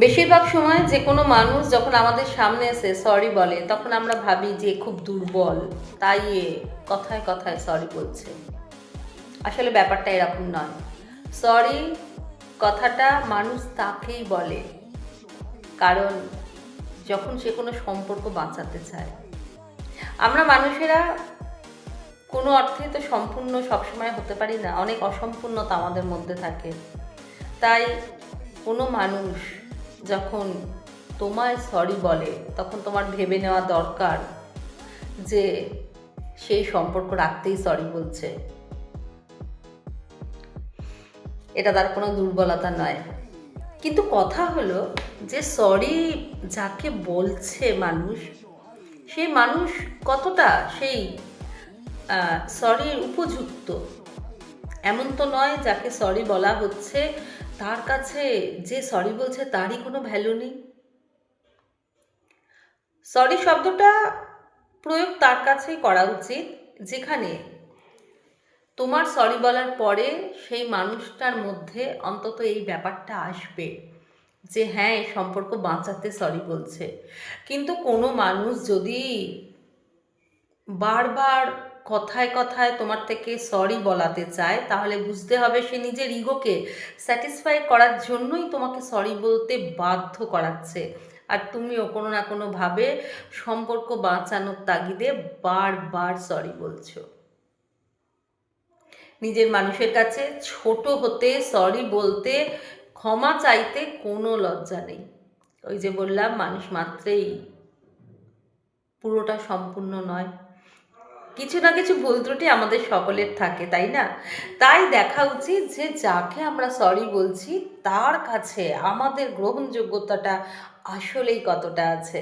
বেশিরভাগ সময় যে কোনো মানুষ যখন আমাদের সামনে এসে সরি বলে তখন আমরা ভাবি যে খুব দুর্বল, তাই কথায় কথায় সরি বলছে। আসলে ব্যাপারটা এরকম নয়। সরি কথাটা মানুষ তাকেই বলে কারণ যখন সে কোনো সম্পর্ক বাঁচাতে চায়। আমরা মানুষেরা কোনো অর্থে তো সম্পূর্ণ সবসময় হতে পারি না, অনেক অসম্পূর্ণতা আমাদের মধ্যে থাকে। তাই কোনো মানুষ যখন তোমায় সরি বলে তখন তোমার ভেবে নেওয়া দরকার যে সেই সম্পর্ক রাখতেই সরি বলছে, এটা তার কোনো দুর্বলতা নয়। কিন্তু কথা হলো যে সরি যাকে বলছে মানুষ, সেই মানুষ কতটা সেই সরির উপযুক্ত। এমন তো নয় যাকে সরি বলা হচ্ছে তার কাছে যে সরি বলছে তারই কোনো ভ্যালু নেই। সরি শব্দটা প্রয়োগ তার কাছেই করা উচিত যেখানে তোমার সরি বলার পরে সেই মানুষটার মধ্যে অন্তত এই ব্যাপারটা আসবে যে হ্যাঁ, এই সম্পর্ক বাঁচাতে সরি বলছে। কিন্তু কোনো মানুষ যদি বারবার কথায় কথায় তোমার থেকে সরি বলাতে চায় তাহলে বুঝতে হবে সে নিজের ইগোকে স্যাটিসফাই করার জন্যই তোমাকে সরি বলতে বাধ্য করাচ্ছে। আর তুমিও কোনো না কোনোভাবে সম্পর্ক বাঁচানোর তাগিদে বারবার সরি বলছো। নিজের মানুষের কাছে ছোট হতে, সরি বলতে, ক্ষমা চাইতে কোনো লজ্জা নেই। ওই যে বললাম, মানুষ মাত্রেই পুরোটা সম্পূর্ণ নয়, কিছু না কিছু ভুল ত্রুটি আমাদের সকলের থাকে, তাই না? তাই দেখা উচিত যে যাকে আমরা সরি বলছি তার কাছে আমাদের গ্রহণযোগ্যতাটা আসলেই কতটা আছে।